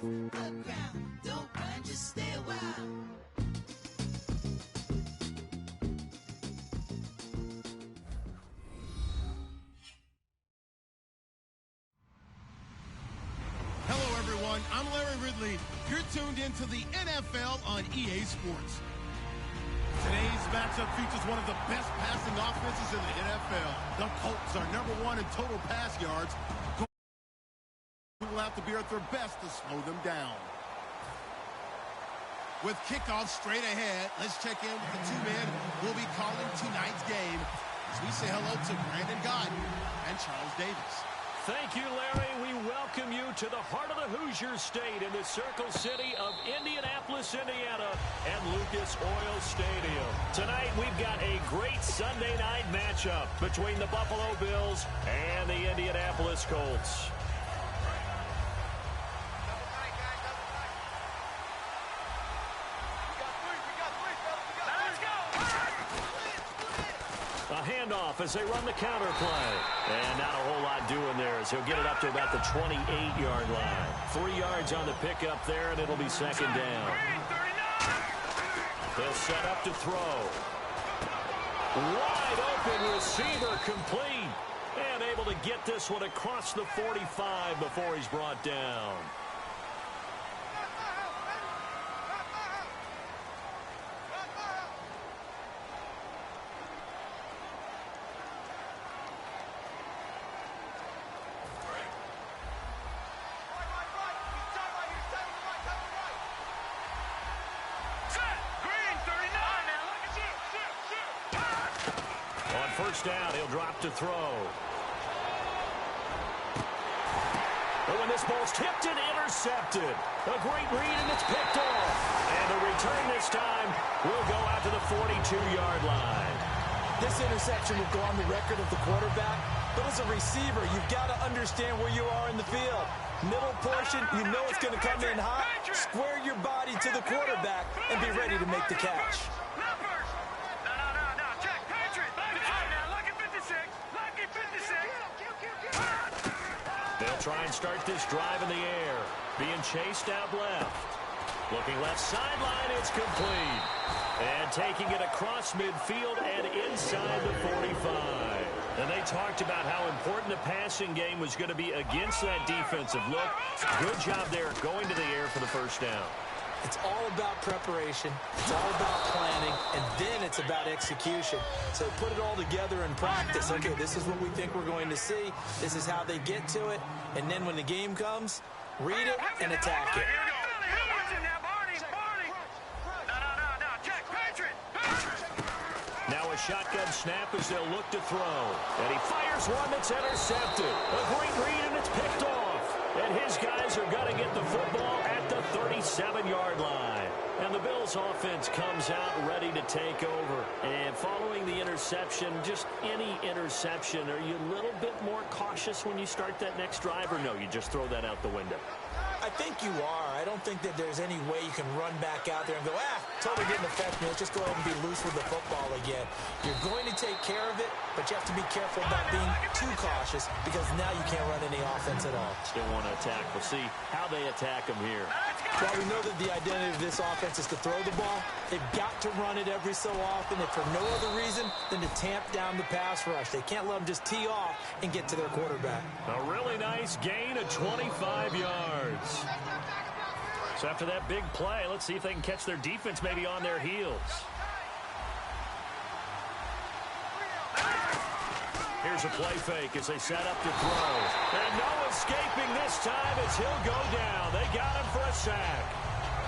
Look round, don't run, just stay a while. Hello, everyone. I'm Larry Ridley. You're tuned into the NFL on EA Sports. Today's matchup features one of the best passing offenses in the NFL. The Colts are #1 in total pass yards. Will have to be at their best to slow them down. With kickoff straight ahead, let's check in with the two men who will be calling tonight's game as we say hello to Brandon Godden and Charles Davis. Thank you, Larry. We welcome you to the heart of the Hoosier State in the Circle City of Indianapolis, Indiana, and Lucas Oil Stadium. Tonight, we've got a great Sunday night matchup between the Buffalo Bills and the Indianapolis Colts. A handoff as they run the counter play. And not a whole lot doing there as he'll get it up to about the 28-yard line. 3 yards on the pickup there, and it'll be second down. He'll set up to throw. Wide open receiver complete. And able to get this one across the 45 before he's brought down. First down, he'll drop to throw. But when this ball's tipped and intercepted, a great read and it's picked off. And the return this time will go out to the 42-yard line. This interception will go on the record of the quarterback, but as a receiver, you've got to understand where you are in the field. Middle portion, you know it's going to come in hot. Square your body to the quarterback and be ready to make the catch. They'll try and start this drive in the air. Being chased out left. Looking left sideline, it's complete. And taking it across midfield and inside the 45. And they talked about how important the passing game was going to be against that defensive look. Good job there going to the air for the first down. It's all about preparation. It's all about planning. And then it's about execution. So put it all together in practice. Okay, this is what we think we're going to see. This is how they get to it. And then when the game comes, read it and attack it. Now a shotgun snap as they'll look to throw. And he fires one that's intercepted. A great read and it's picked off. And his guys are going to get the football at the 37-yard line. And the Bills offense comes out ready to take over. And following the interception, just any interception, are you a little bit more cautious when you start that next drive? Or no, you just throw that out the window? I think you are. I don't think that there's any way you can run back out there and go, totally didn't affect me. Let's just go ahead and be loose with the football again. You're going to take care of it, but you have to be careful about being too cautious because now you can't run any offense at all. Still want to attack. We'll see how they attack them here. While we know that the identity of this offense is to throw the ball, they've got to run it every so often, if for no other reason than to tamp down the pass rush. They can't let them just tee off and get to their quarterback. A really nice gain of 25 yards. So after that big play, let's see if they can catch their defense maybe on their heels. Here's a play fake as they set up to throw. And no escaping this time as he'll go down. They got him for a sack.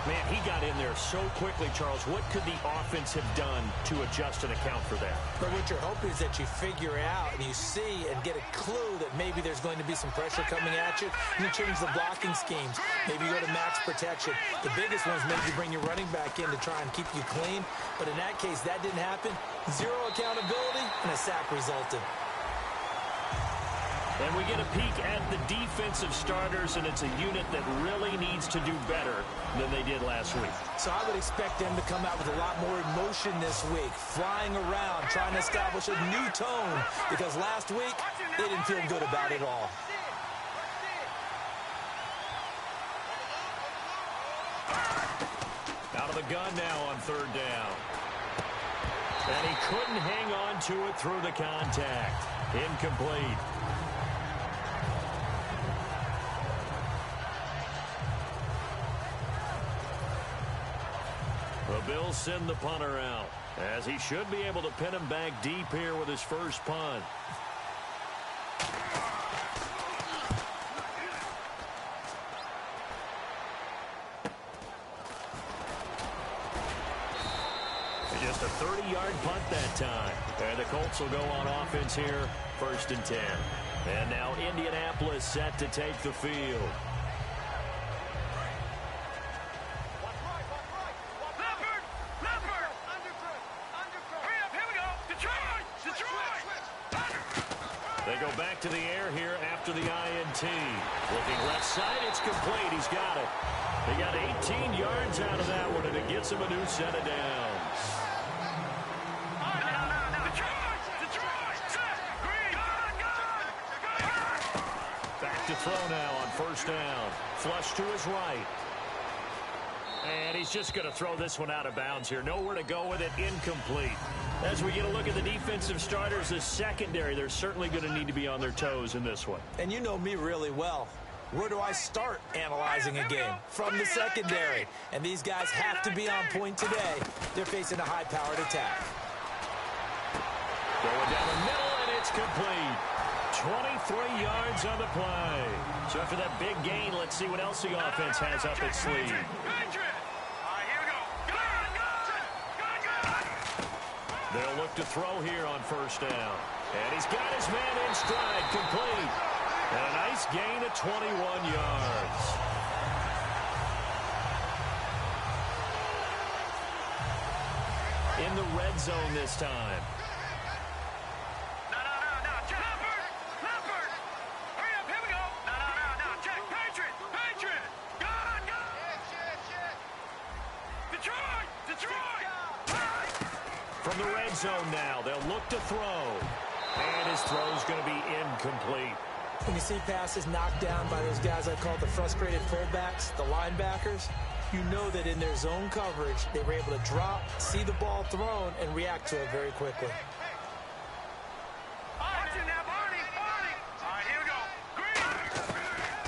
Man, he got in there so quickly, Charles. What could the offense have done to adjust and account for that? But what you're hoping is that you figure out and you see and get a clue that maybe there's going to be some pressure coming at you. You change the blocking schemes. Maybe you go to max protection. The biggest one is maybe you bring your running back in to try and keep you clean. But in that case, that didn't happen. Zero accountability, and a sack resulted. And we get a peek at the defensive starters, and it's a unit that really needs to do better than they did last week. So I would expect them to come out with a lot more emotion this week, flying around, trying to establish a new tone, because last week they didn't feel good about it all. Out of the gun now on third down. And he couldn't hang on to it through the contact. Incomplete. The Bills send the punter out, as he should be able to pin him back deep here with his first punt. Just a 30-yard punt that time. And the Colts will go on offense here, 1st and 10. And now Indianapolis set to take the field. They go back to the air here after the INT. Looking left side, it's complete. He's got it. He got 18 yards out of that one, and it gets him a new set of downs. Back to throw now on 1st down. Flush to his right. And he's just going to throw this one out of bounds here. Nowhere to go with it. Incomplete. As we get a look at the defensive starters, the secondary, they're certainly going to need to be on their toes in this one. And you know me really well. Where do I start analyzing a game? From the secondary. And these guys have to be on point today. They're facing a high-powered attack. Going down the middle, and it's complete. 23 yards on the play. So after that big gain, let's see what else the offense has up its sleeve. They'll look to throw here on 1st down. And he's got his man in stride, complete. And a nice gain of 21 yards. In the red zone this time. From the red zone now, they'll look to throw. And his throw's going to be incomplete. When you see passes knocked down by those guys I call the frustrated fullbacks, the linebackers, you know that in their zone coverage, they were able to drop, see the ball thrown, and react to it very quickly.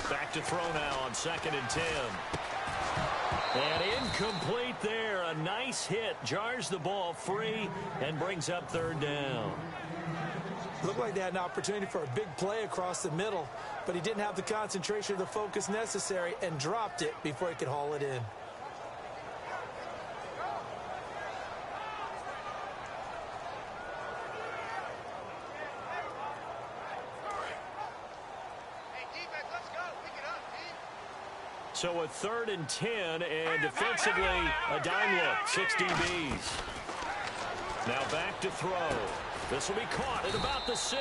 Back to throw now on 2nd and 10. And incomplete there. A nice hit. Jars the ball free and brings up 3rd down. Looked like they had an opportunity for a big play across the middle, but he didn't have the concentration or the focus necessary and dropped it before he could haul it in. So a 3rd and 10, and defensively, a dime look, 6 DBs. Now back to throw. This will be caught at about the 6.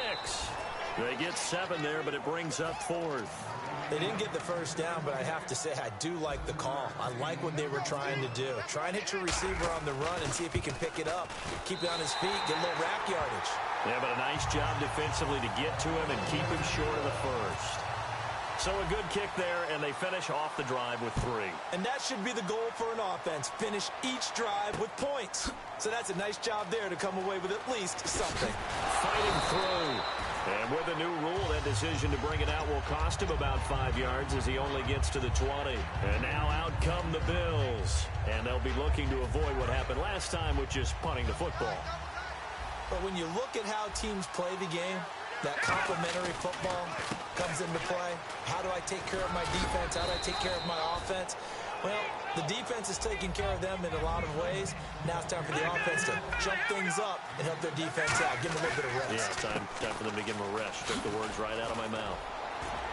They get 7 there, but it brings up 4th. They didn't get the 1st down, but I have to say I do like the call. I like what they were trying to do. Try and hit your receiver on the run and see if he can pick it up. Keep it on his feet, get a little rack yardage. Yeah, but a nice job defensively to get to him and keep him short of the 1st. So a good kick there, and they finish off the drive with 3. And that should be the goal for an offense. Finish each drive with points. So that's a nice job there to come away with at least something. Fighting through. And with a new rule, that decision to bring it out will cost him about 5 yards as he only gets to the 20. And now out come the Bills. And they'll be looking to avoid what happened last time, which is punting the football. But when you look at how teams play the game, that complementary football comes into play. How do I take care of my defense? How do I take care of my offense? Well, the defense is taking care of them in a lot of ways. Now it's time for the offense to jump things up and help their defense out. Give them a little bit of rest. Yeah, it's time for them to give them a rest. Took the words right out of my mouth.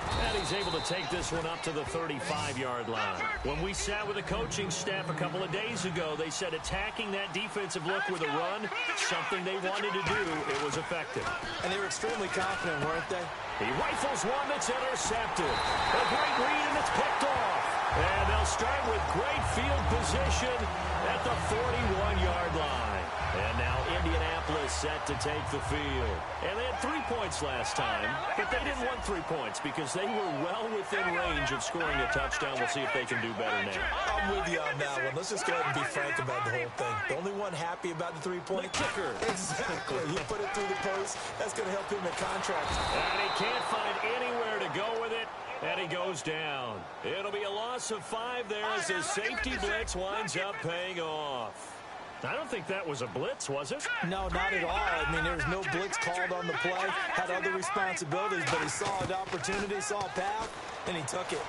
And he's able to take this one up to the 35-yard line. When we sat with the coaching staff a couple of days ago, they said attacking that defensive look with a run, something they wanted to do, it was effective. And they were extremely confident, weren't they? He rifles one that's intercepted. A great read, and it's picked off. And they'll start with great field position at the 41-yard line. And now Indianapolis set to take the field. And they had 3 points last time, but they didn't want 3 points because they were well within range of scoring a touchdown. We'll see if they can do better now. I'm with you on that one. Let's just go ahead and be frank about the whole thing. The only one happy about the 3-point kicker. Exactly. He put it through the post. That's going to help him in contract. And he can't find anywhere to go with it. And he goes down. It'll be a loss of 5 there as his safety blitz winds up paying off. I don't think that was a blitz, was it? No, not at all. I mean, there was no blitz called on the play. Had other responsibilities, but he saw an opportunity, saw a path, and he took it.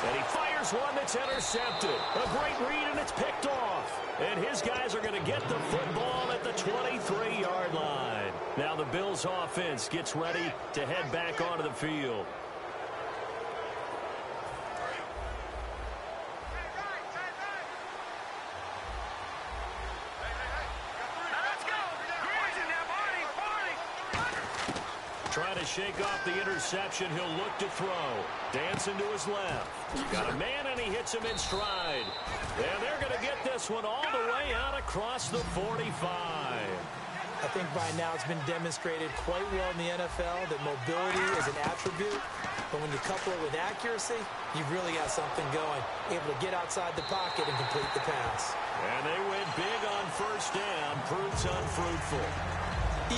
And he fires one that's intercepted. A great read, and it's picked off. And his guys are going to get the football at the 23-yard line. Now the Bills' offense gets ready to head back onto the field. Trying to shake off the interception. He'll look to throw. Dancing to his left. Got a man, and he hits him in stride. And they're going to get this one all the way out across the 45. I think by now it's been demonstrated quite well in the NFL that mobility is an attribute. But when you couple it with accuracy, you've really got something going. Able to get outside the pocket and complete the pass. And they went big on first down. Proves unfruitful.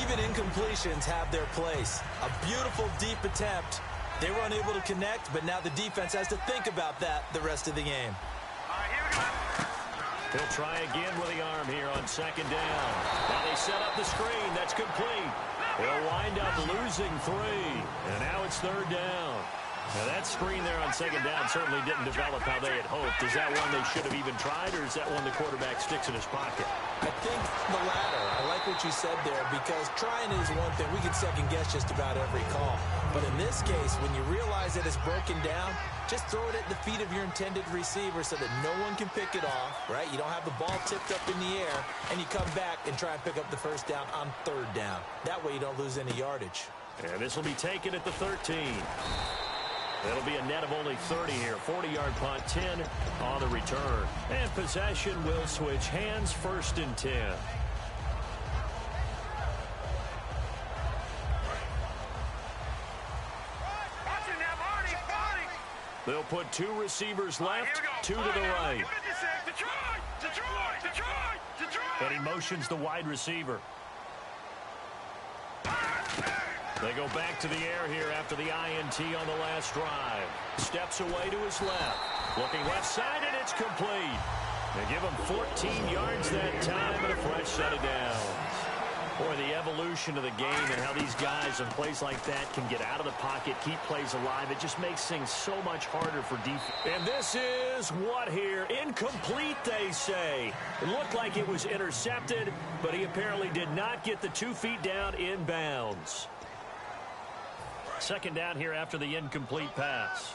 Even incompletions have their place. A beautiful deep attempt. They were unable to connect, but now the defense has to think about that the rest of the game. All right, here we go. He'll try again with the arm here on second down. Now they set up the screen. That's complete. They'll wind up losing 3. And now it's third down. Now that screen there on second down certainly didn't develop how they had hoped. Is that one they should have even tried, or is that one the quarterback sticks in his pocket? I think the latter. I like what you said there, because trying is one thing. We can second guess just about every call. But in this case, when you realize that it's broken down, just throw it at the feet of your intended receiver so that no one can pick it off, right? You don't have the ball tipped up in the air, and you come back and try and pick up the first down on third down. That way you don't lose any yardage. And this will be taken at the 13. That'll be a net of only 30 here. 40-yard punt, 10 on the return. And possession will switch hands, first and 10. They'll put 2 receivers left, 2 to the right. And he motions the wide receiver. They go back to the air here after the INT on the last drive. Steps away to his left. Looking left side, and it's complete. They give him 14 yards that time and a fresh set of downs. Boy, the evolution of the game and how these guys in plays like that can get out of the pocket, keep plays alive, it just makes things so much harder for defense. And this is what here? Incomplete, they say. It looked like it was intercepted, but he apparently did not get the 2 feet down inbounds. Second down here after the incomplete pass.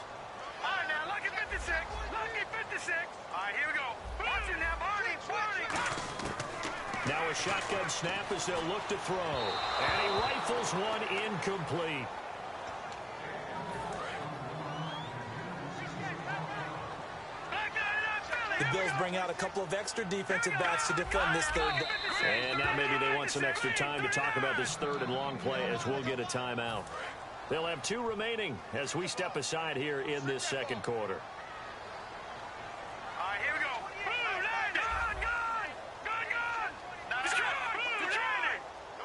All right, now, lucky 56. Lucky 56. All right, here we go. Watch it now, Barney. Now a shotgun snap as they'll look to throw. And he rifles one incomplete. The Bills bring out a couple of extra defensive backs to defend this third. And now maybe they want some extra time to talk about this third and long play as we'll get a timeout. They'll have 2 remaining as we step aside here in this second quarter. All right, here we go.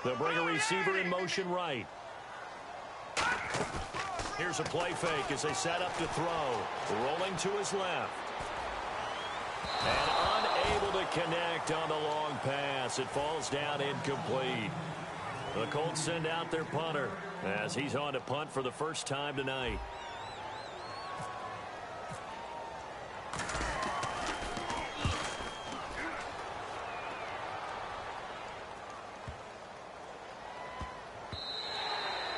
They'll bring a receiver in motion right. Here's a play fake as they set up to throw. Rolling to his left. And unable to connect on the long pass. It falls down incomplete. The Colts send out their punter as he's on to punt for the first time tonight.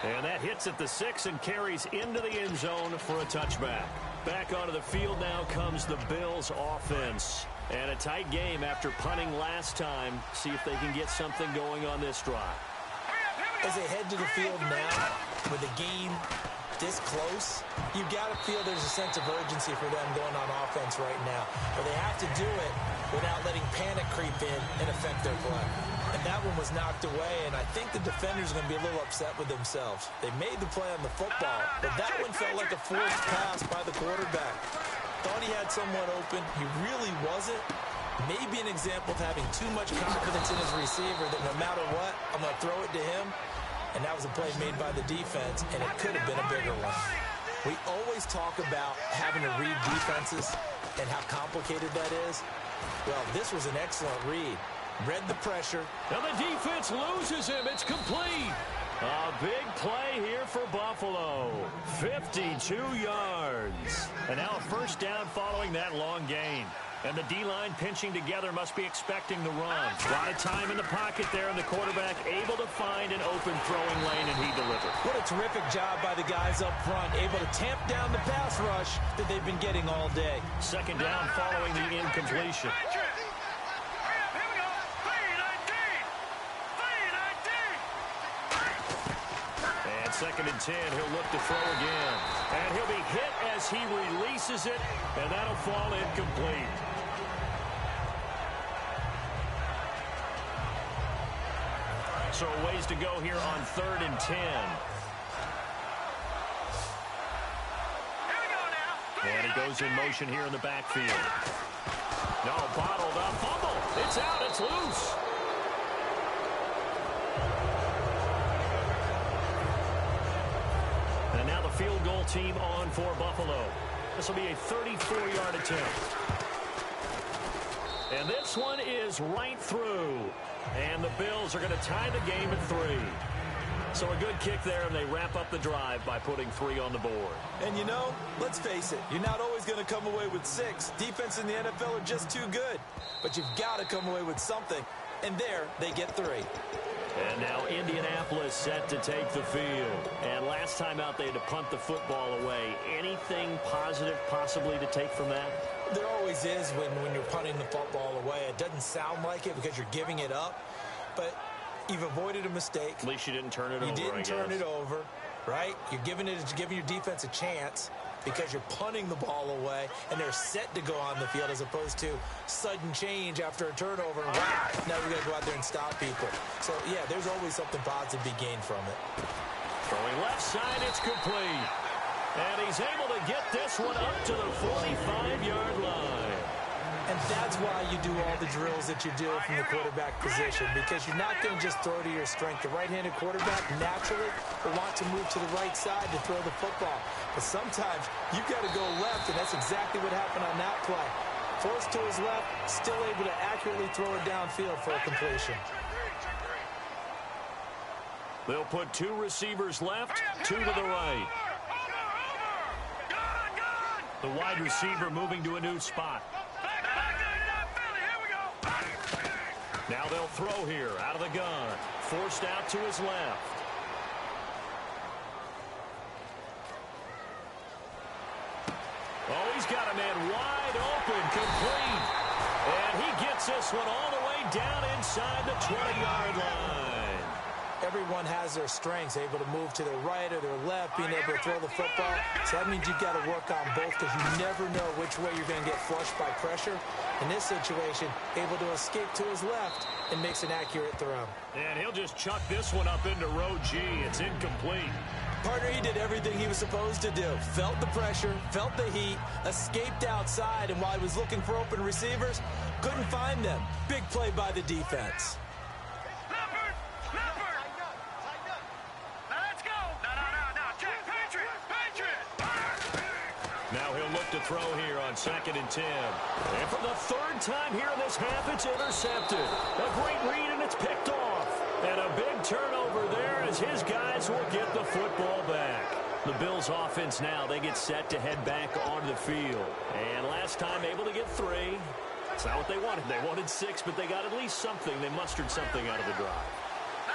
And that hits at the 6 and carries into the end zone for a touchback. Back onto the field now comes the Bills offense. And a tight game after punting last time. See if they can get something going on this drive. As they head to the field now with a game this close, you got to feel there's a sense of urgency for them going on offense right now. But they have to do it without letting panic creep in and affect their play. And that one was knocked away, and I think the defenders are going to be a little upset with themselves. They made the play on the football, but that one felt like a forced pass by the quarterback. Thought he had someone open. He really wasn't. Maybe an example of having too much confidence in his receiver that no matter what, I'm going to throw it to him. And that was a play made by the defense, and it could have been a bigger one. We always talk about having to read defenses and how complicated that is. Well, this was an excellent read. Read the pressure. Now the defense loses him. It's complete. A big play here for Buffalo. 52 yards. And now a first down following that long gain. And the D-line pinching together must be expecting the run. A lot of time in the pocket there, and the quarterback able to find an open throwing lane, and he delivered. What a terrific job by the guys up front, able to tamp down the pass rush that they've been getting all day. Second down following the incompletion. And second and 10, he'll look to throw again. And he'll be hit as he releases it, and that'll fall incomplete. So a ways to go here on 3rd and 10. And he goes in motion here in the backfield. No, bottled up, fumble. It's out, it's loose. And now the field goal team on for Buffalo. This will be a 34-yard attempt. And this one is right through. And the Bills are going to tie the game at 3. So a good kick there, and they wrap up the drive by putting 3 on the board. And you know, let's face it, you're not always going to come away with 6. Defense in the NFL are just too good. But you've got to come away with something. And there, they get 3. And now Indianapolis set to take the field. And last time out, they had to punt the football away. Anything positive possibly to take from that? There always is when you're punting the football away. It doesn't sound like it because you're giving it up. But you've avoided a mistake. At least you didn't turn it over, You didn't turn it over, right? You're giving your defense a chance because you're punting the ball away, and they're set to go on the field as opposed to sudden change after a turnover. And wow, now we got to go out there and stop people. So, yeah, there's always something positive to be gained from it. Throwing left side, it's complete. And he's able to get this one up to the 45-yard line. And that's why you do all the drills that you do from the quarterback position, because you're not going to just throw to your strength. The right-handed quarterback naturally will want to move to the right side to throw the football. But sometimes you've got to go left, and that's exactly what happened on that play. Forced to his left, still able to accurately throw it downfield for a completion. They'll put 2 receivers left, 2 to the right. The wide receiver moving to a new spot. Now they'll throw here out of the gun. Forced out to his left. Oh, he's got a man wide open, complete. And he gets this one all the way down inside the 20-yard line. Everyone has their strengths, able to move to their right or their left, being able to throw the football. So that means you've got to work on both because you never know which way you're going to get flushed by pressure. In this situation, able to escape to his left and makes an accurate throw. And he'll just chuck this one up into row G. It's incomplete. Partner, he did everything he was supposed to do. Felt the pressure, felt the heat, escaped outside, and while he was looking for open receivers, couldn't find them. Big play by the defense. Now he'll look to throw here on 2nd and 10. And for the 3rd time here in this half, it's intercepted. A great read, and it's picked off. And a big turnover there as his guys will get the football back. The Bills' offense now, they get set to head back onto the field. And last time able to get 3. That's not what they wanted. They wanted 6, but they got at least something. They mustered something out of the drive.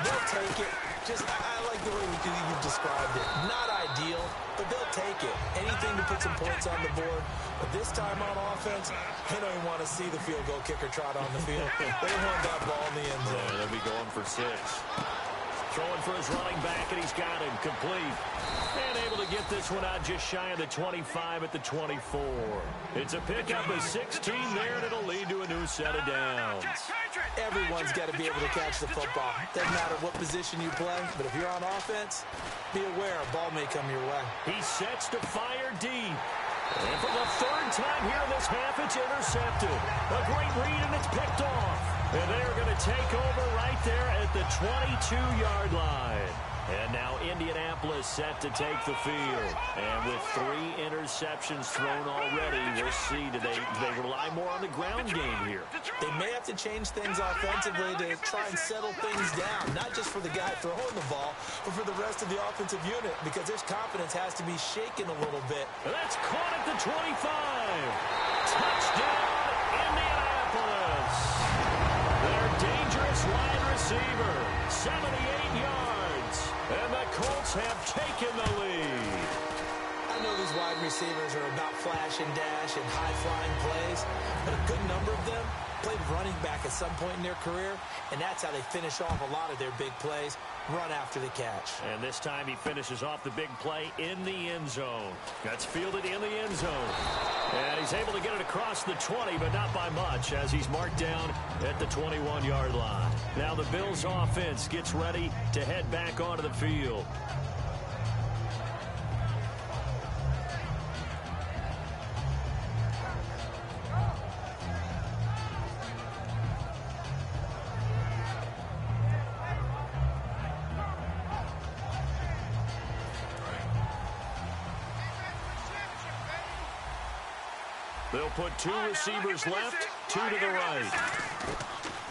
They'll take it. I like the way you've described it. Not ideal, but they'll take it. Anything to put some points on the board. But this time on offense, they don't even want to see the field goal kicker trot on the field. They want that ball in the end zone. Yeah, they'll be going for 6. Throwing for his running back, and he's got him. Complete. And able to get this one out just shy of the 25 at the 24. It's a pickup of 16 there, and it'll lead to a new set of downs. Everyone's got to be able to catch the football. Doesn't matter what position you play, but if you're on offense, be aware a ball may come your way. He sets to fire deep. And for the third time here in this half, it's intercepted. A great read, and it's picked off. And they're going to take over right there at the 22-yard line. And now Indianapolis set to take the field. And with 3 interceptions thrown already, we'll see, do they rely more on the ground game here? They may have to change things offensively to try and settle things down, not just for the guy throwing the ball, but for the rest of the offensive unit, because their confidence has to be shaken a little bit. That's caught at the 25. Touchdown, Indianapolis. Their dangerous wide receiver, 78 yards. And the Colts have taken the lead. I know these wide receivers are about flash and dash and high-flying plays, but a good number of them played running back at some point in their career, and that's how they finish off a lot of their big plays, run after the catch. And this time he finishes off the big play in the end zone. That's fielded in the end zone. And he's able to get it across the 20, but not by much, as he's marked down at the 21-yard line. Now the Bills' offense gets ready to head back onto the field. They'll put 2 receivers left, 2 to the right.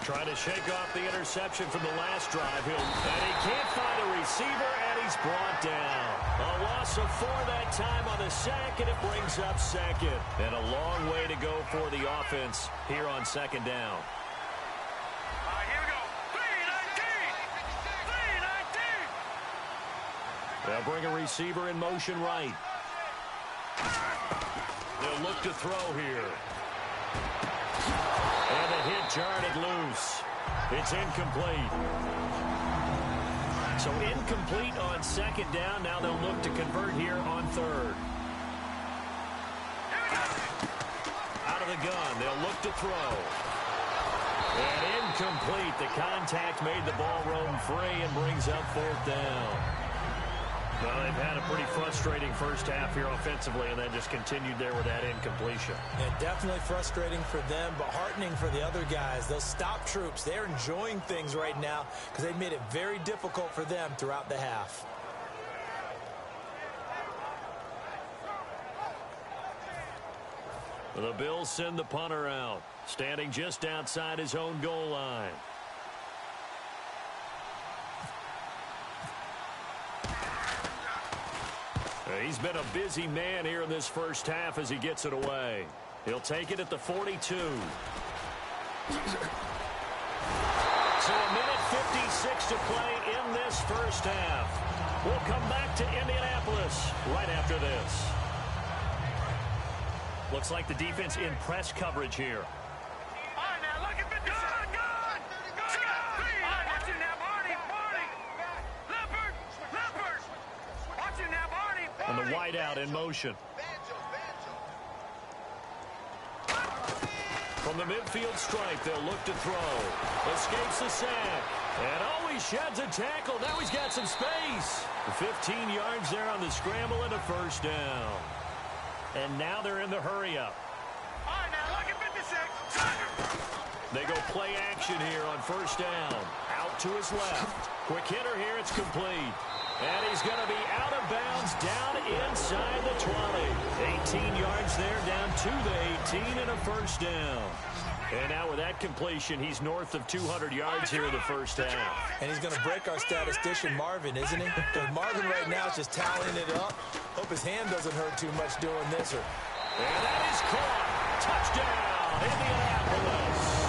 Trying to shake off the interception from the last drive. And he can't find a receiver, and he's brought down. A loss of 4 that time on the sack, and it brings up second. And a long way to go for the offense here on second down. Here we go. 3-19. They'll bring a receiver in motion right. They'll look to throw here. And the hit jarred it loose. It's incomplete. So incomplete on second down. Now they'll look to convert here on third. Out of the gun. They'll look to throw. And incomplete. The contact made the ball roam free and brings up 4th down. Well, they've had a pretty frustrating first half here offensively, and then just continued there with that incompletion. And definitely frustrating for them, but heartening for the other guys. Those stop troops, they're enjoying things right now because they've made it very difficult for them throughout the half. The Bills send the punter out, standing just outside his own goal line. He's been a busy man here in this first half as he gets it away. He'll take it at the 42. So a minute 56 to play in this first half. We'll come back to Indianapolis right after this. Looks like the defense in press coverage here. All right, now look at the gun. Watch it now, Barney. Leopard. Watch it now, Barney. And the wideout in motion. From the midfield stripe, they'll look to throw. Escapes the sack. And he sheds a tackle. Now he's got some space. 15 yards there on the scramble and a first down. And now they're in the hurry-up. All right, now look at 56. They go play action here on first down. Out to his left. Quick hitter here. It's complete. And he's going to be out of bounds down inside the 20. 18 yards there, down to the 18 and a first down. And now with that completion, he's north of 200 yards here in the first half. And he's going to break our statistician, Marvin, isn't he? Because Marvin right now is just tallying it up. Hope his hand doesn't hurt too much doing this. And that is caught. Touchdown, Indianapolis.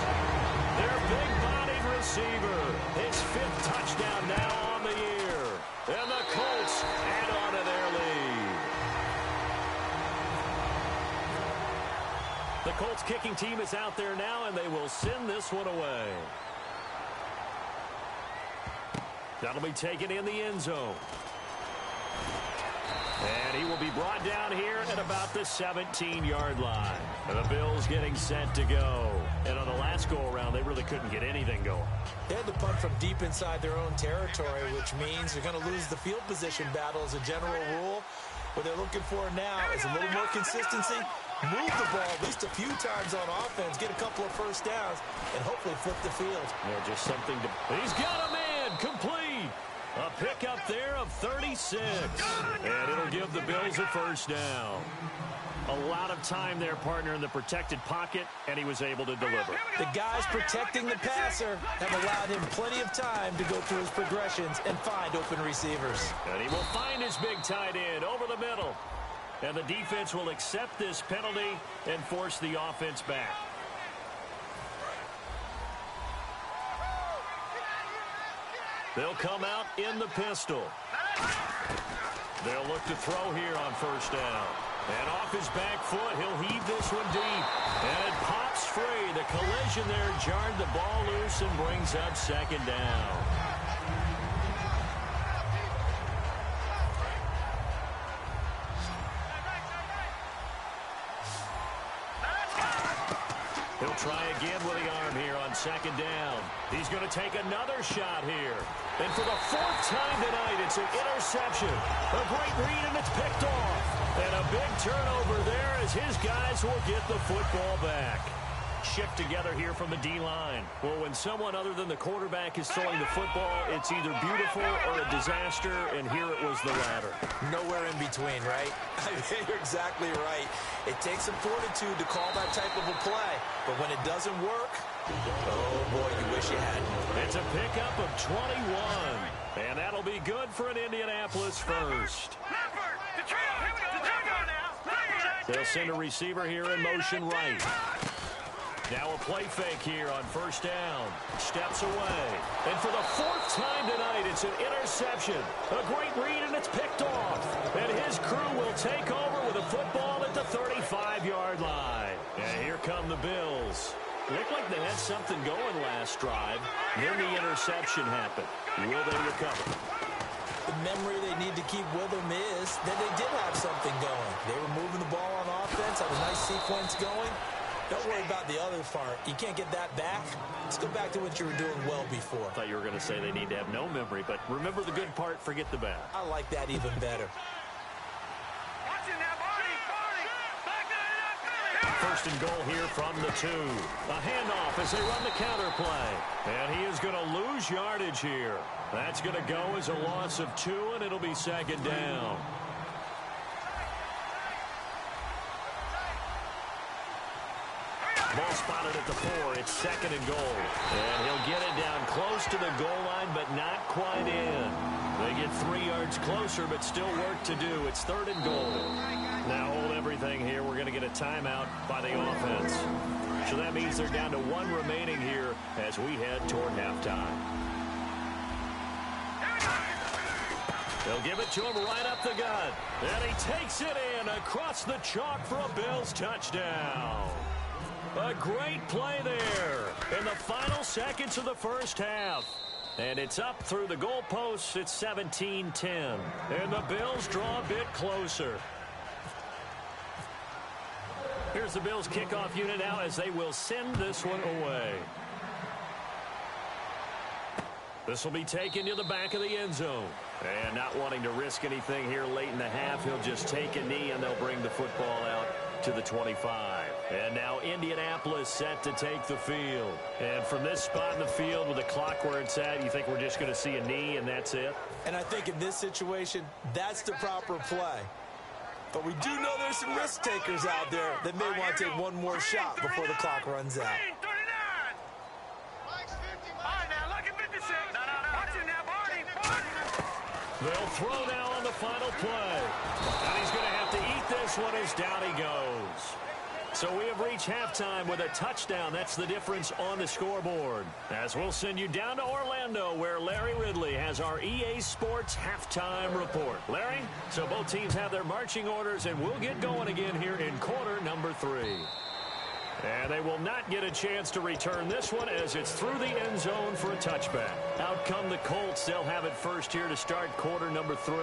Their big-bodied receiver. His 5th touchdown now on the year. And the Colts add on to their lead. The Colts kicking team is out there now, and they will send this one away. That'll be taken in the end zone. And he will be brought down here at about the 17-yard line. And the Bills getting set to go. And on the last go-around, they really couldn't get anything going. They had to punt from deep inside their own territory, which means they're going to lose the field position battle as a general rule. What they're looking for now is a little more consistency, move the ball at least a few times on offense, get a couple of first downs, and hopefully flip the field. Yeah, just something to... He's got a man, complete. A pickup there of 36. And it'll give the Bills a first down. A lot of time there, partner, in the protected pocket, and he was able to deliver. The guys protecting the passer have allowed him plenty of time to go through his progressions and find open receivers. And he will find his big tight end over the middle. And the defense will accept this penalty and force the offense back. They'll come out in the pistol. They'll look to throw here on first down. And off his back foot, he'll heave this one deep. And it pops free. The collision there jarred the ball loose and brings up second down. He'll try again with the arm here on second down. He's going to take another shot here. And for the fourth time tonight, it's an interception. A great read, and it's picked off. And a big turnover there as his guys will get the football back. Shift together here from the D-line. Well, when someone other than the quarterback is throwing the football, it's either beautiful or a disaster, and here it was the latter. Nowhere in between, right? You're exactly right. It takes some fortitude to call that type of a play, but when it doesn't work, oh boy, you wish you hadn't. It's a pickup of 21, and that'll be good for an Indianapolis first. They'll send a receiver here in motion right. Now a play fake here on first down. Steps away. And for the fourth time tonight, it's an interception. A great read, and it's picked off. And his crew will take over with a football at the 35-yard line. And here come the Bills. Looked like they had something going last drive. Then the interception happened. Will they recover? The memory they need to keep with them is that they did have something going. They were moving the ball on offense, had a nice sequence going. Don't worry about the other part. You can't get that back. Let's go back to what you were doing well before. I thought you were going to say they need to have no memory, but remember the good part, forget the bad. I like that even better. First and goal here from the 2. A handoff as they run the counter play. And he is going to lose yardage here. That's going to go as a loss of 2, and it'll be second down. Ball spotted at the 4. It's second and goal. And he'll get it down close to the goal line, but not quite in. They get 3 yards closer, but still work to do. It's third and goal. Now hold everything here. We're going to get a timeout by the offense. So that means they're down to 1 remaining here as we head toward halftime. They'll give it to him right up the gut. And he takes it in across the chalk for a Bills touchdown. A great play there in the final seconds of the first half. And it's up through the goalposts. It's 17-10. And the Bills draw a bit closer. Here's the Bills kickoff unit now as they will send this one away. This will be taken to the back of the end zone. And not wanting to risk anything here late in the half, he'll just take a knee and they'll bring the football out to the 25. And now Indianapolis set to take the field. And from this spot in the field with the clock where it's at, you think we're just going to see a knee and that's it? And I think in this situation, that's the proper play. But we do know there's some risk takers out there that may want to take one more shot before the clock runs out. They'll throw now on the final play. And he's going to have to eat this one as down he goes. So we have reached halftime with a touchdown. That's the difference on the scoreboard. As we'll send you down to Orlando where Larry Ridley has our EA Sports halftime report. Larry, so both teams have their marching orders and we'll get going again here in quarter number 3. And they will not get a chance to return this one as it's through the end zone for a touchback. Out come the Colts. They'll have it first here to start quarter number 3.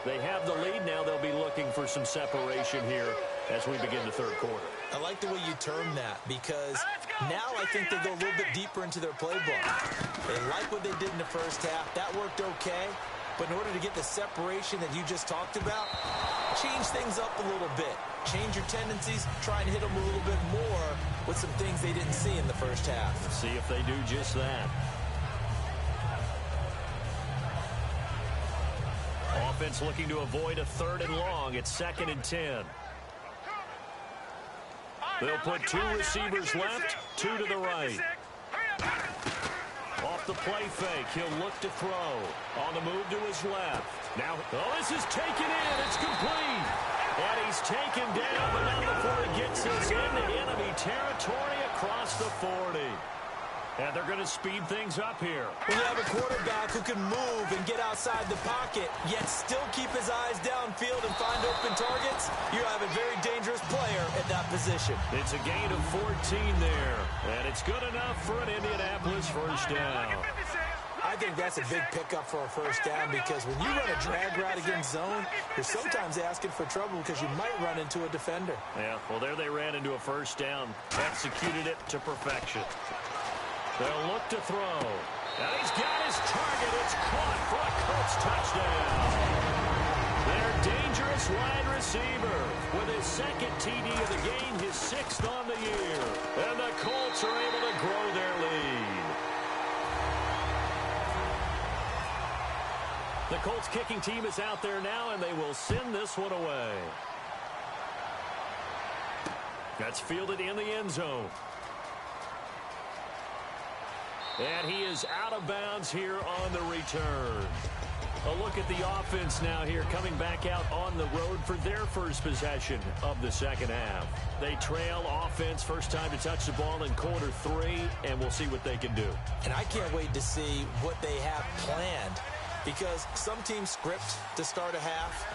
They have the lead. Now they'll be looking for some separation here as we begin the third quarter. I like the way you term that because now I think they go a little bit deeper into their playbook. They like what they did in the first half. That worked okay. But in order to get the separation that you just talked about, change things up a little bit. Change your tendencies, try and hit them a little bit more with some things they didn't see in the first half. See if they do just that. Offense looking to avoid a 3rd and long. It's 2nd and 10. They'll put 2 receivers left, 2 to the right. Off the play fake, he'll look to throw. On the move to his left. Now, this is taken in. It's complete. And he's taken down, but not before he gets us into enemy territory across the 40. And they're going to speed things up here. When you have a quarterback who can move and get outside the pocket, yet still keep his eyes downfield and find open targets, you have a very dangerous player at that position. It's a gain of 14 there. And it's good enough for an Indianapolis first down. I think that's a big pickup for a first down because when you run a drag route against zone, you're sometimes asking for trouble because you might run into a defender. Yeah, well, there they ran into a first down. Executed it to perfection. They'll look to throw. And he's got his target. It's caught for a Colts touchdown. Their dangerous wide receiver with his 2nd TD of the game, his 6th on the year. And the Colts are able to grow their lead. The Colts kicking team is out there now, and they will send this one away. That's fielded in the end zone. And he is out of bounds here on the return. A look at the offense now here, coming back out on the road for their first possession of the second half. They trail offense, first time to touch the ball in quarter 3, and we'll see what they can do. And I can't wait to see what they have planned because some teams script to start a half.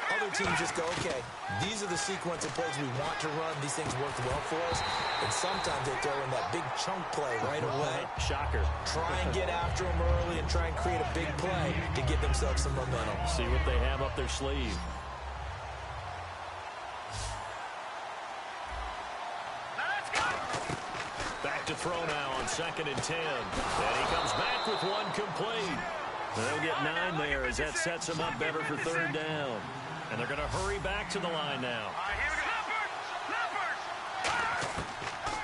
Other teams just go, okay, these are the sequence of plays we want to run. These things worked well for us. And sometimes they throw in that big chunk play right away. Shocker. Try and get after them early and try and create a big play to give themselves some momentum. See what they have up their sleeve. Back to throw now on 2nd and 10. And he comes back with one complete. They'll get 9 there as that sets them up better for 3rd down. And they're going to hurry back to the line now.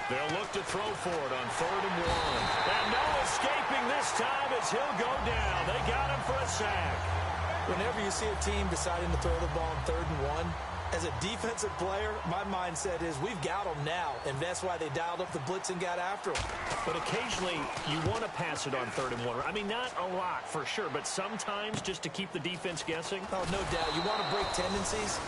They'll look to throw for it on 3rd and 1. And no escaping this time as he'll go down. They got him for a sack. Whenever you see a team deciding to throw the ball on 3rd and 1, as a defensive player, my mindset is we've got them now, and that's why they dialed up the blitz and got after them. But occasionally, you want to pass it on 3rd and 1. I mean, not a lot for sure, but sometimes just to keep the defense guessing. Oh, no doubt. You want to break tendencies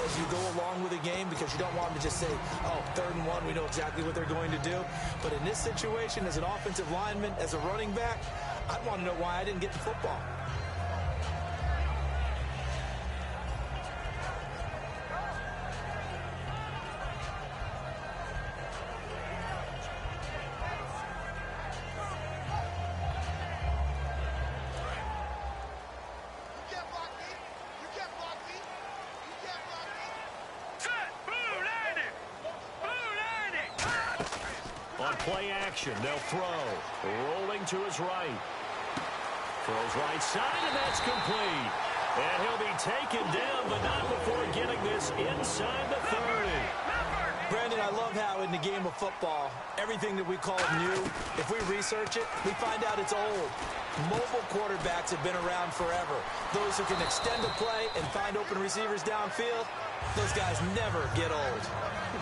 as you go along with a game because you don't want them to just say, oh, 3rd and 1, we know exactly what they're going to do. But in this situation, as an offensive lineman, as a running back, I'd want to know why I didn't get the football. Play action. They'll throw. Rolling to his right. Throws right side, and that's complete. And he'll be taken down, but not before getting this inside the 30. Brandon, I love how in the game of football, everything that we call new, if we research it, we find out it's old. Mobile quarterbacks have been around forever. Those who can extend a play and find open receivers downfield, those guys never get old.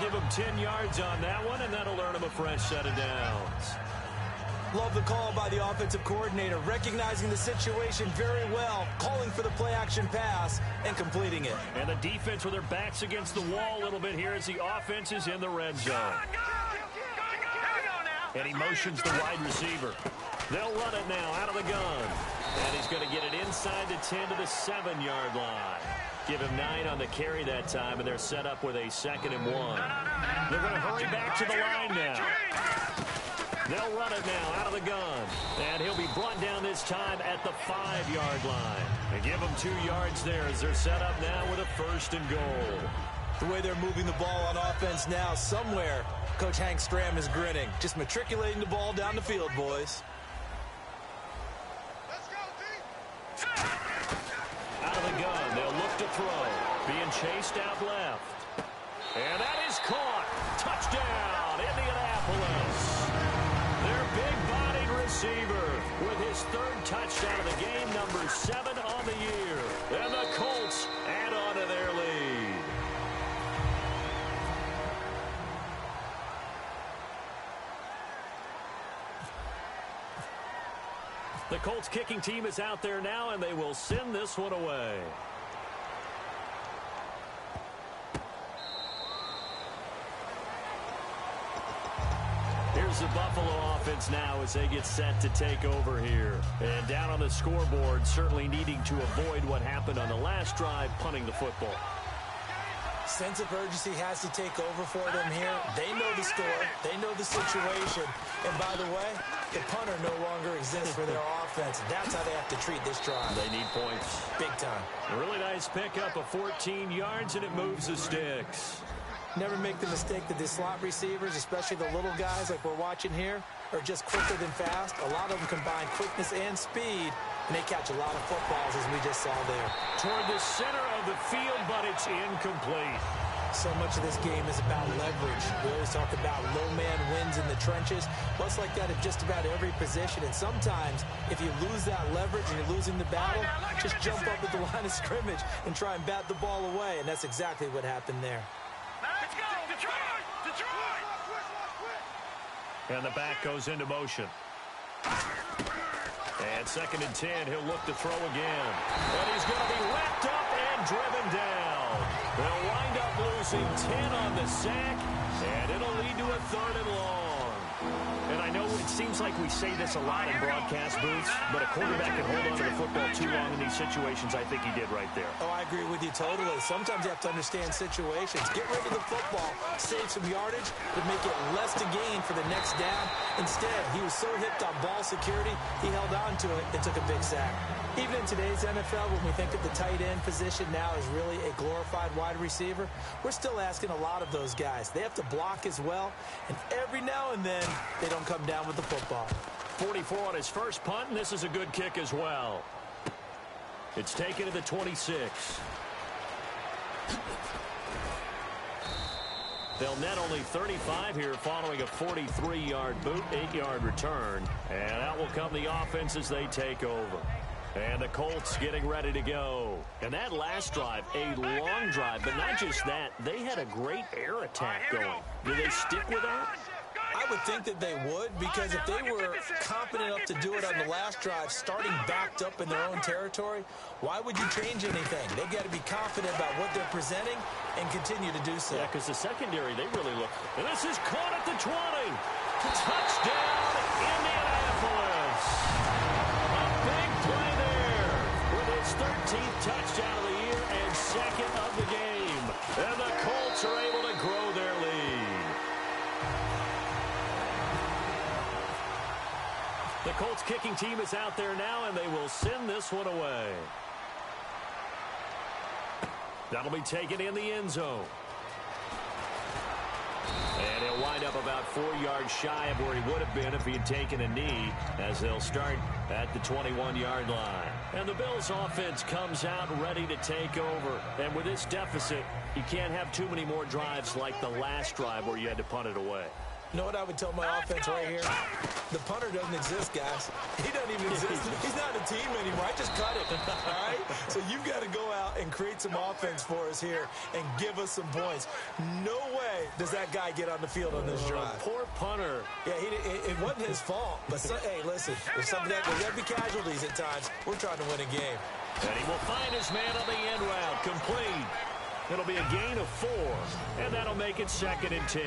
Give him 10 yards on that one, and that'll earn him a fresh set of downs. Love the call by the offensive coordinator, recognizing the situation very well, calling for the play-action pass, and completing it. And the defense with their backs against the wall a little bit here as the offense is in the red zone. And he motions the wide receiver. They'll run it now out of the gun. And he's going to get it inside the 10 to the 7-yard line. Give him 9 on the carry that time, and they're set up with a 2nd and 1. They're going to hurry back to the line now. They'll run it now out of the gun. And he'll be brought down this time at the 5-yard line. And give him 2 yards there as they're set up now with a 1st and goal. The way they're moving the ball on offense now, somewhere, Coach Hank Stram is grinning. Just matriculating the ball down the field, boys. Out of the gun, they'll look to throw. Being chased out left. And that is caught. Touchdown, Indianapolis. Their big-bodied receiver with his 3rd touchdown of the game, number 7 on the year. And the Colts add on to their lead. The Colts kicking team is out there now, and they will send this one away. Here's the Buffalo offense now as they get set to take over here. And down on the scoreboard, certainly needing to avoid what happened on the last drive, punting the football. Sense of urgency has to take over for them here. They know the score. They know the situation. And by the way, the punter no longer exists for their offense. That's how they have to treat this drive. They need points. Big time. A really nice pickup of 14 yards, and it moves the sticks. Never make the mistake that the slot receivers, especially the little guys like we're watching here, are just quicker than fast. A lot of them combine quickness and speed, and they catch a lot of footballs, as we just saw there. Toward the center of the field, but it's incomplete. So much of this game is about leverage. We always talk about low man wins in the trenches. Well, it's like that at just about every position. And sometimes, if you lose that leverage and you're losing the battle, just jump up at the line of scrimmage and try and bat the ball away. And that's exactly what happened there. Let's go, Detroit! Detroit! And the back goes into motion. And 2nd and 10, he'll look to throw again. And he's going to be wrapped up and driven down. They'll wind up losing 10 on the sack, and it'll lead to a 3rd and long. And I know it seems like we say this a lot in broadcast booths, but a quarterback can hold on to the football too long in these situations. I think he did right there. Oh, I agree with you totally. Sometimes you have to understand situations. Get rid of the football, save some yardage, but make it less to gain for the next down. Instead, he was so hipped on ball security, he held on to it and took a big sack. Even in today's NFL, when we think of the tight end position now as really a glorified wide receiver, we're still asking a lot of those guys. They have to block as well, and every now and then, they don't come down with the football. 44 on his first punt, and this is a good kick as well. It's taken to the 26. They'll net only 35 here following a 43-yard boot, 8-yard return. And out will come the offense as they take over. And the Colts getting ready to go. And that last drive, a long drive, but not just that. They had a great air attack going. Do they stick with that? I would think that they would, because if they were confident enough to do it on the last drive, starting backed up in their own territory, why would you change anything? They've got to be confident about what they're presenting and continue to do so. Yeah, because the secondary, they really look. And this is caught at the 20. Touchdown, Indianapolis. A big play there with his 13th touchdown of the year and 2nd of the game. And the Colts are able to grow their lead. The Colts kicking team is out there now, and they will send this one away. That'll be taken in the end zone. And he'll wind up about 4 yards shy of where he would have been if he had taken a knee, as they'll start at the 21-yard line. And the Bills' offense comes out ready to take over. And with this deficit, you can't have too many more drives like the last drive where you had to punt it away. You know what I would tell my offense right here? The punter doesn't exist, guys. He doesn't even exist. He's not a team anymore. I just cut it, all right? So you've got to go out and create some offense for us here and give us some points. No way does that guy get on the field on this drive. Poor punter. Yeah, it wasn't his fault. But, hey, listen, there's something that there's every casualties at times. We're trying to win a game. And he will find his man on the end route. Complete. It'll be a gain of 4, and that'll make it 2nd and 10.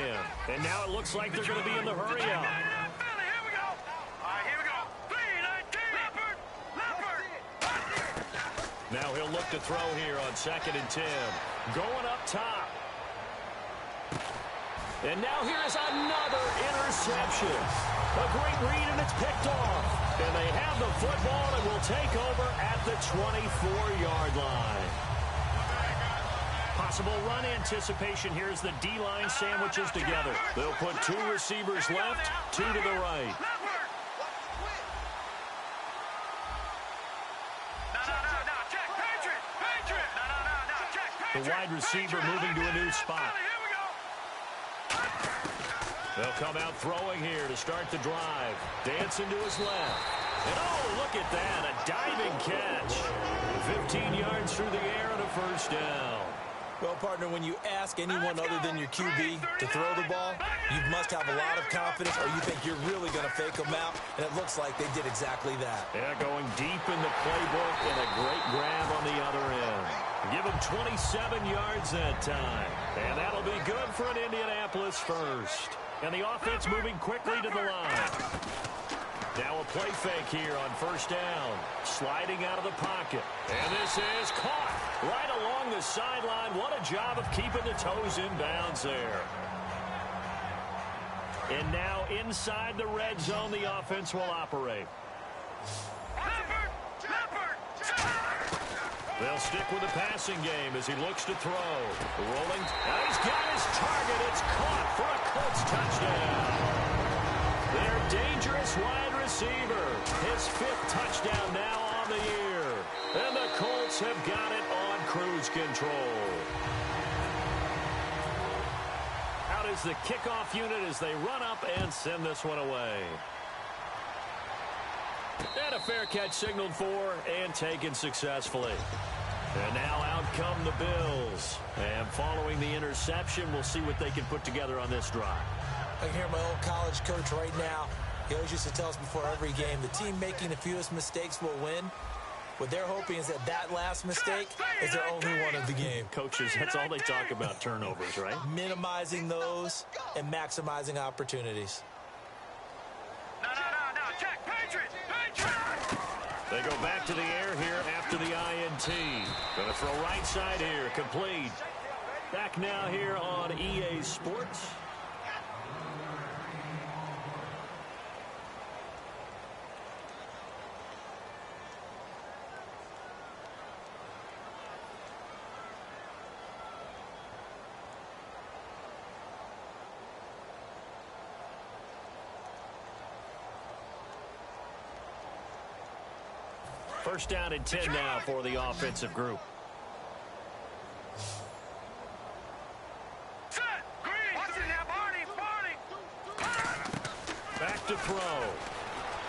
And now it looks like they're going to be in the hurry up. Here we go. All right, here we go. 3-19. Leopard. Now he'll look to throw here on 2nd and 10. Going up top. And now here's another interception. A great read, and it's picked off. And they have the football and will take over at the 24-yard line. Possible run anticipation here as the D-line sandwiches together. They'll put 2 receivers left, 2 to the right. The wide receiver moving to a new spot. They'll come out throwing here to start the drive. Dancing to his left. And oh, look at that, a diving catch. 15 yards through the air and a first down. Well, partner, when you ask anyone other than your QB to throw the ball, you must have a lot of confidence or you think you're really going to fake them out, and it looks like they did exactly that. Yeah, going deep in the playbook and a great grab on the other end. Give him 27 yards that time. And that'll be good for an Indianapolis first. And the offense moving quickly to the line. Now a play fake here on first down. Sliding out of the pocket. And this is caught right along the sideline. What a job of keeping the toes in bounds there. And now inside the red zone, the offense will operate. They'll stick with the passing game as he looks to throw. Rolling. Now he's got his target. It's caught for a Colts touchdown. Their dangerous wide receiver. His 5th touchdown now on the year. And the Colts have got it on cruise control. Out is the kickoff unit as they run up and send this one away. And a fair catch signaled for and taken successfully. And now out come the Bills. And following the interception, we'll see what they can put together on this drive. I can hear my old college coach right now. He always used to tell us before every game, the team making the fewest mistakes will win. What they're hoping is that last mistake is their only one of the game. Coaches, that's all they talk about, turnovers, right? Minimizing those and maximizing opportunities. No, check, Patriots! They go back to the air here after the INT. Gonna throw right side here, complete. Back now here on EA Sports. First down and 10 now for the offensive group. Back to throw.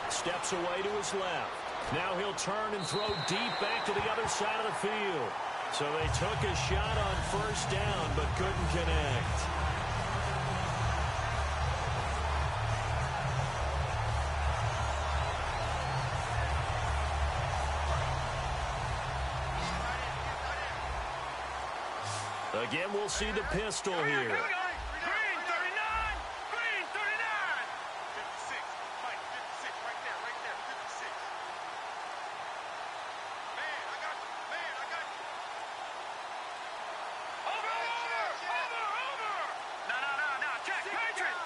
Steps away to his left. Now he'll turn and throw deep back to the other side of the field. So they took a shot on first down but couldn't connect. Again, we'll see the pistol here. Green 39! Green 39! 56. Mike, 56. Right there. 56. Man, I got you. Over! No. Check, Patriot!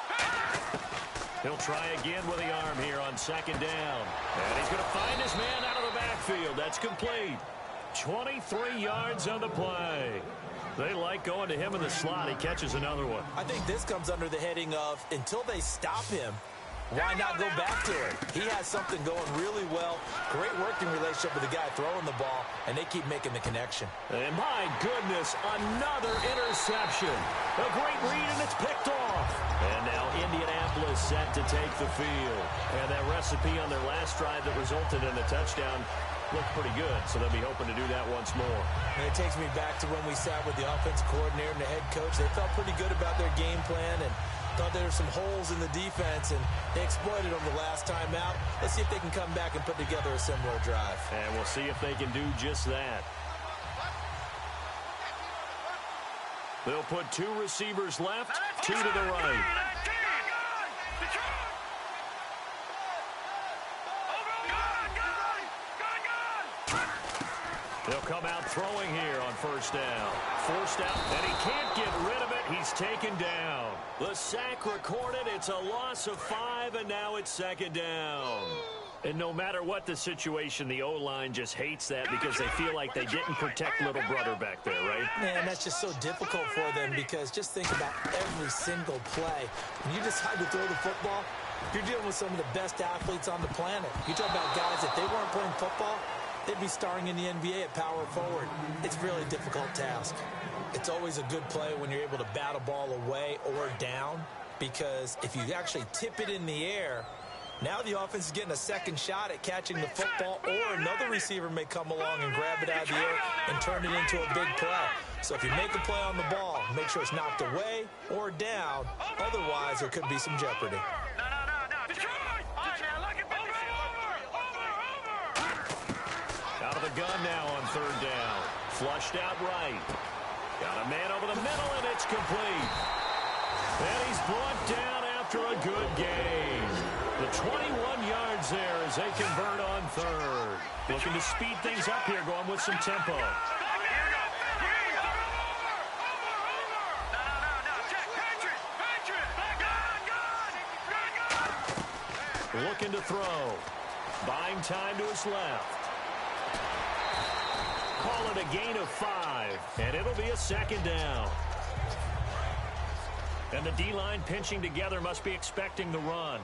He'll try again with the arm here on second down. And he's going to find his man out of the backfield. That's complete. 23 yards on the play. They like going to him in the slot. He catches another one. I think this comes under the heading of until they stop him, why not go back to it? He has something going really well. Great working relationship with the guy throwing the ball, and they keep making the connection. And my goodness, another interception. A great read, and it's picked off. And now Indianapolis set to take the field. And that recipe on their last drive that resulted in a touchdown looked pretty good, so they'll be hoping to do that once more. And it takes me back to when we sat with the offensive coordinator and the head coach. They felt pretty good about their game plan and thought there were some holes in the defense, and they exploited them the last time out. Let's see if they can come back and put together a similar drive. And we'll see if they can do just that. They'll put 2 receivers left, 2 to the right. They'll come out throwing here on first down. Forced out, and he can't get rid of it. He's taken down. The sack recorded. It's a loss of 5, and now it's second down. And no matter what the situation, the O-line just hates that because they feel like they didn't protect little brother back there, right? Man, that's just so difficult for them because just think about every single play. When you decide to throw the football, you're dealing with some of the best athletes on the planet. You talk about guys, if they weren't playing football, they'd be starring in the NBA at power forward. It's a really difficult task. It's always a good play when you're able to bat a ball away or down because if you actually tip it in the air, now the offense is getting a second shot at catching the football, or another receiver may come along and grab it out of the air and turn it into a big play. So if you make a play on the ball, make sure it's knocked away or down. Otherwise, there could be some jeopardy. Out of the gun now on third down. Flushed out right. Got a man over the middle, and it's complete. And he's brought down after a good game. The 21 yards there as they convert on third. Looking to speed things up here, going with some tempo. Looking to throw. Buying time to his left. Call it a gain of 5, and it'll be a second down. And the D-line pinching together must be expecting the run.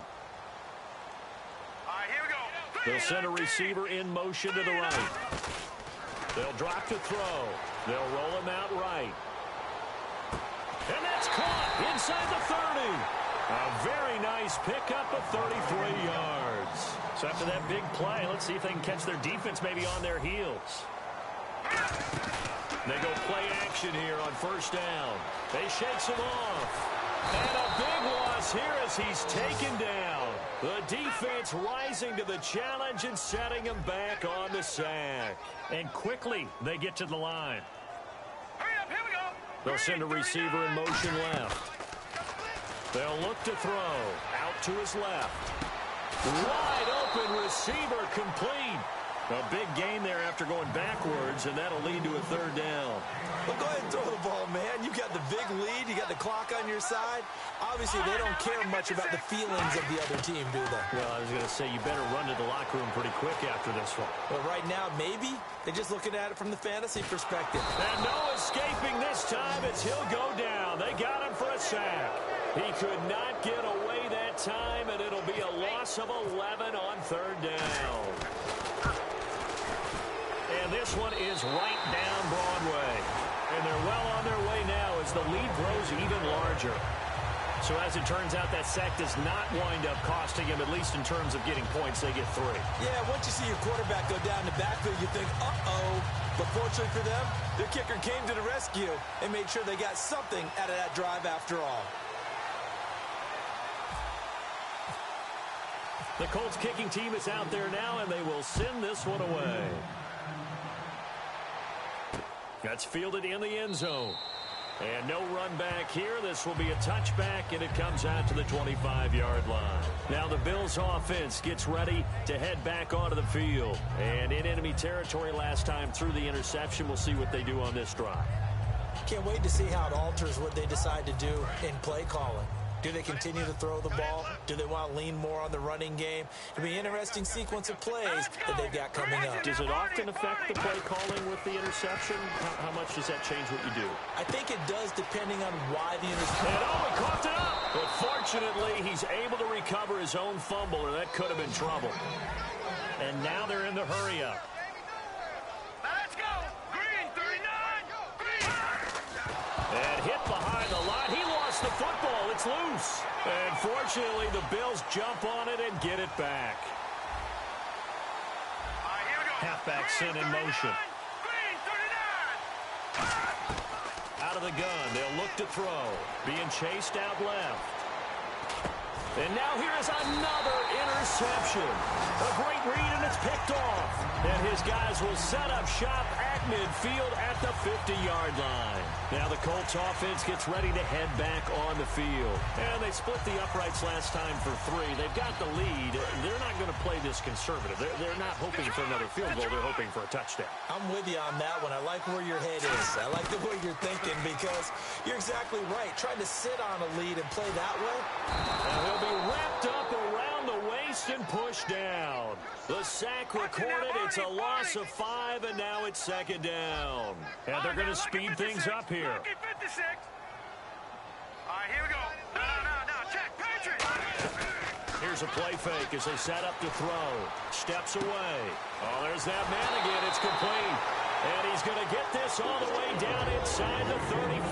They'll send a receiver in motion to the right. They'll drop to throw. They'll roll him out right. And that's caught inside the 30. A very nice pickup of 33 yards. So after that big play, let's see if they can catch their defense maybe on their heels. They go play action here on first down. They shakes him off. And a big loss here as he's taken down. The defense rising to the challenge and setting him back on the sack. And quickly, they get to the line. They'll send a receiver in motion left. They'll look to throw. Out to his left. Wide open receiver complete. A big gain there after going backwards, and that'll lead to a third down. Well, go ahead and throw the ball, man. You got the big lead. You got the clock on your side. Obviously, they don't care much about the feelings of the other team, do they? Well, I was going to say, you better run to the locker room pretty quick after this one. Well, right now, maybe. They're just looking at it from the fantasy perspective. And no escaping this time as he'll go down. They got him for a sack. He could not get away that time, and it'll be a loss of 11 on third down. And this one is right down Broadway. And they're well on their way now as the lead grows even larger. So as it turns out, that sack does not wind up costing him, at least in terms of getting points. They get 3. Yeah, once you see your quarterback go down the backfield, you think, uh-oh. But fortunately for them, their kicker came to the rescue and made sure they got something out of that drive after all. The Colts kicking team is out there now, and they will send this one away. That's fielded in the end zone. And no run back here. This will be a touchback, and it comes out to the 25-yard line. Now the Bills offense gets ready to head back onto the field. And in enemy territory last time through the interception. We'll see what they do on this drive. Can't wait to see how it alters what they decide to do in play calling. Do they continue to throw the ball? Do they want to lean more on the running game? It'll be an interesting sequence of plays that they've got coming up. Does it often affect the play calling with the interception? How much does that change what you do? I think it does, depending on why the interception. And he coughed it up. But fortunately, he's able to recover his own fumble, or that could have been trouble. And now they're in the hurry-up. Let's go! Green, 39! And hit behind the line. He lost the football. It's loose. And fortunately, the Bills jump on it and get it back. Halfback sent in motion. Out of the gun. They'll look to throw. Being chased out left. And now here is another interception. A great read, and it's picked off. And his guys will set up shop at midfield at the 50-yard line. Now the Colts offense gets ready to head back on the field. And they split the uprights last time for 3. They've got the lead. They're not going to play this conservative. They're not hoping for another field goal. They're hoping for a touchdown. I'm with you on that one. I like where your head is. I like the way you're thinking because you're exactly right. Trying to sit on a lead and play that way. Now he'll be wrapped up around the waist and pushed down. The sack recorded. It's a loss of 5, and now it's 2nd down. And they're going to speed things up here. Lucky 56. All right, here we go. No. Check. Patriot. Here's a play fake as they set up to throw. Steps away. Oh, there's that man again. It's complete. And he's going to get this all the way down inside the 35.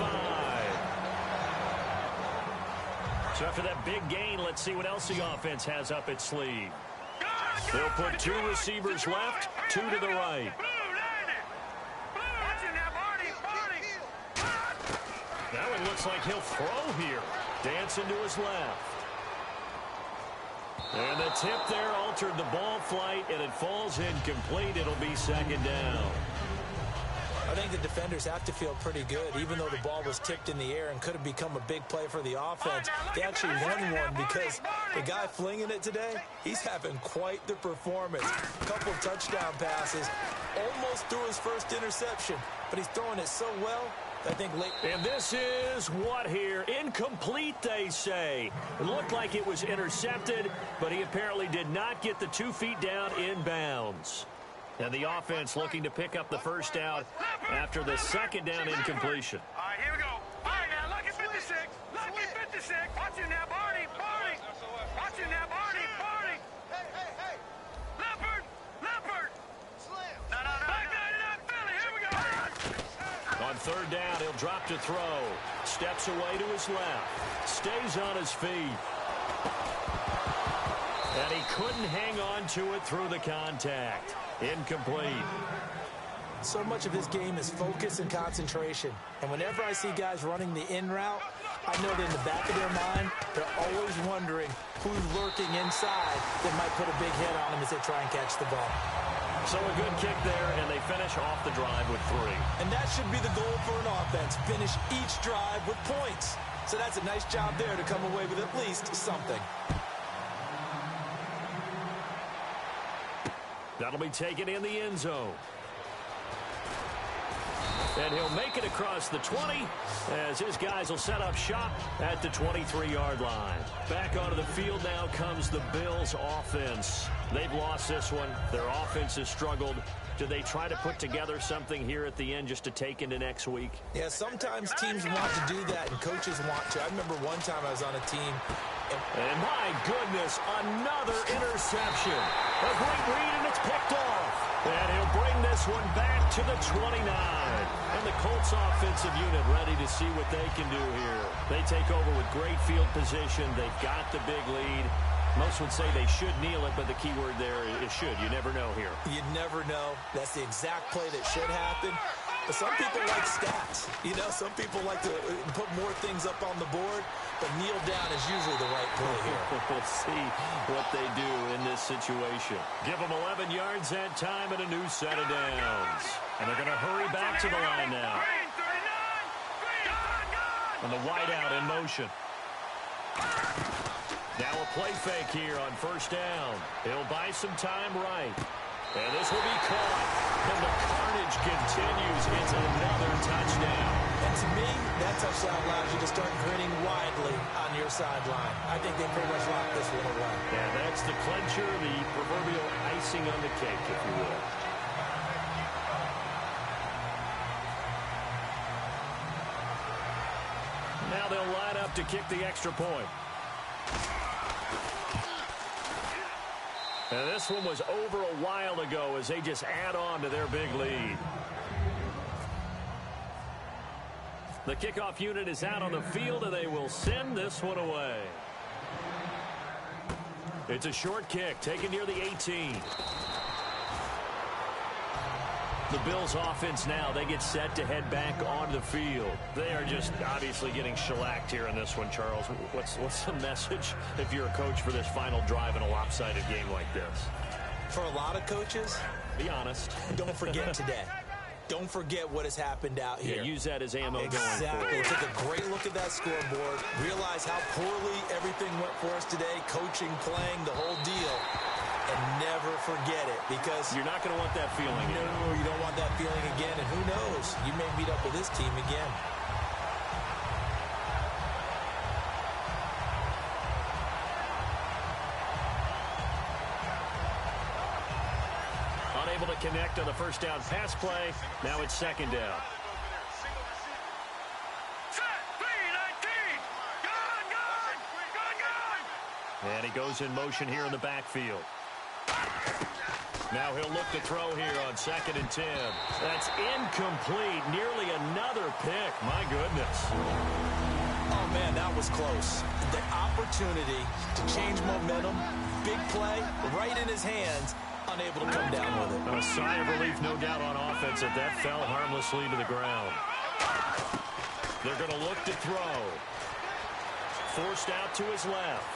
So after that big gain, let's see what else the offense has up its sleeve. They'll put 2 receivers left, 2 to the right. Now it looks like he'll throw here. Dancing to his left. And the tip there altered the ball flight, and it falls incomplete. It'll be 2nd down. I think the defenders have to feel pretty good, even though the ball was tipped in the air and could have become a big play for the offense. They actually won one because the guy flinging it today, he's having quite the performance. A couple touchdown passes, almost threw his first interception, but he's throwing it so well, I think late. And this is what here? Incomplete, they say. It looked like it was intercepted, but he apparently did not get the 2 feet down inbounds. And the offense looking to pick up the first down after the 2nd down incompletion. All right, here we go. All right, now, lucky 56. Lucky 56. Watch it now, Barney. Watch it now, Barney. Hey. Leopard. Slam. No. Back down, Philly. Here we go. On 3rd down, he'll drop to throw. Steps away to his left. Stays on his feet. And he couldn't hang on to it through the contact. Incomplete. So much of his game is focus and concentration. And whenever I see guys running the in route, I know that in the back of their mind, they're always wondering who's lurking inside that might put a big hit on them as they try and catch the ball. So a good kick there, and they finish off the drive with 3. And that should be the goal for an offense. Finish each drive with points. So that's a nice job there to come away with at least something. That'll be taken in the end zone. And he'll make it across the 20 as his guys will set up shop at the 23-yard line. Back onto the field now comes the Bills offense. They've lost this one. Their offense has struggled. Do they try to put together something here at the end just to take into next week? Yeah, sometimes teams want to do that and coaches want to. I remember one time I was on a team. And my goodness, another interception. A great read, and it's picked off. And he'll bring this one back to the 29. And the Colts offensive unit ready to see what they can do here. They take over with great field position. They've got the big lead. Most would say they should kneel it, but the key word there is should. You never know here. You never know. That's the exact play that should happen. But some people like stats. You know, some people like to put more things up on the board, but kneel down is usually the right play here. We'll see what they do in this situation. Give them 11 yards that time and a new set of downs. And they're going to hurry back to the line now. And the wideout in motion. Now a play fake here on 1st down. He'll buy some time right. And this will be caught. And the carnage continues. It's another touchdown. And to me, that touchdown allows you to start grinning widely on your sideline. I think they pretty much locked this one away. Yeah, that's the clincher, the proverbial icing on the cake, if you will. Now they'll line up to kick the extra point. And this one was over a while ago as they just add on to their big lead. The kickoff unit is out on the field, and they will send this one away. It's a short kick taken near the 18. The Bills offense now, they get set to head back onto the field. They are just obviously getting shellacked here in this one, Charles. What's the message if you're a coach for this final drive in a lopsided game like this? For a lot of coaches, be honest. Don't forget today. Don't forget what has happened out here. Yeah, use that as ammo going Exactly. forward. Take a great look at that scoreboard. Realize how poorly everything went for us today. Coaching, playing, the whole deal. And never forget it, because you're not going to want that feeling again. No, you don't want that feeling again. And who knows? You may meet up with this team again. Unable to connect on the first down pass play. Now it's second down. And he goes in motion here in the backfield. Now he'll look to throw here on 2nd and 10. That's incomplete. Nearly another pick. My goodness. Oh, man, that was close. The opportunity to change momentum, big play, right in his hands, unable to come down with it. A sigh of relief, no doubt, on offense that fell harmlessly to the ground. They're going to look to throw. Forced out to his left.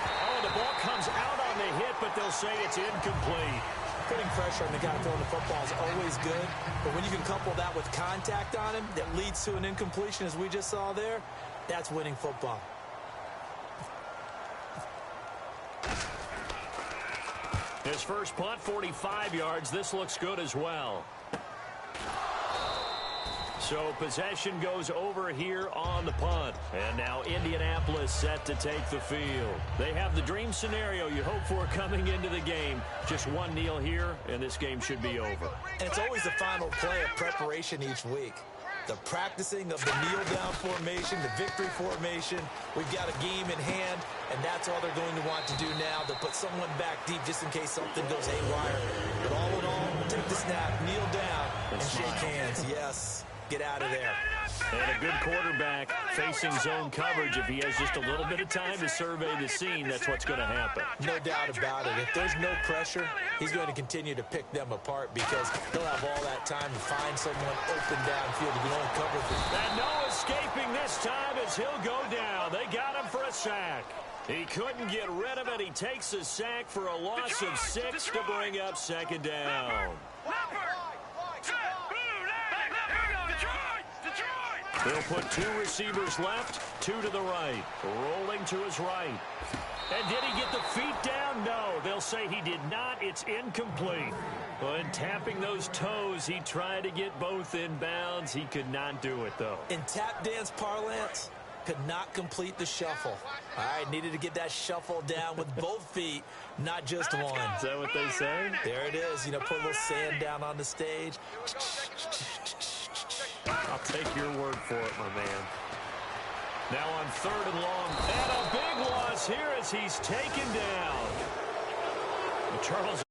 Oh, the ball comes out on the hit, but they'll say it's incomplete. Putting pressure on the guy throwing the football is always good, but when you can couple that with contact on him that leads to an incompletion, as we just saw there, that's winning football. His first punt, 45 yards. This looks good as well. So possession goes over here on the punt. And now Indianapolis set to take the field. They have the dream scenario you hope for coming into the game. Just one kneel here, and this game should be over. And it's always the final play of preparation each week. The practicing of the kneel-down formation, the victory formation. We've got a game in hand, and that's all they're going to want to do now, to put someone back deep just in case something goes haywire. But all in all, take the snap, kneel down, and shake hands. Yes. Get out of there. And a good quarterback facing zone coverage. If he has just a little bit of time to survey the scene, that's what's going to happen. No doubt about it. If there's no pressure, he's going to continue to pick them apart, because he'll have all that time to find someone open downfield. If you don't cover for. And no escaping this time as he'll go down. They got him for a sack. He couldn't get rid of it. He takes a sack for a loss of 6 to bring up second down. They'll put 2 receivers left, 2 to the right. Rolling to his right. And did he get the feet down? No, they'll say he did not. It's incomplete. But tapping those toes, he tried to get both in bounds. He could not do it, though. In tap dance parlance, could not complete the shuffle. All right, needed to get that shuffle down with both feet, not just one. Is that what they say? There it is. You know, put a little sand down on the stage. I'll take your word for it, my man. Now on 3rd and long. And a big loss here as he's taken down. Charles,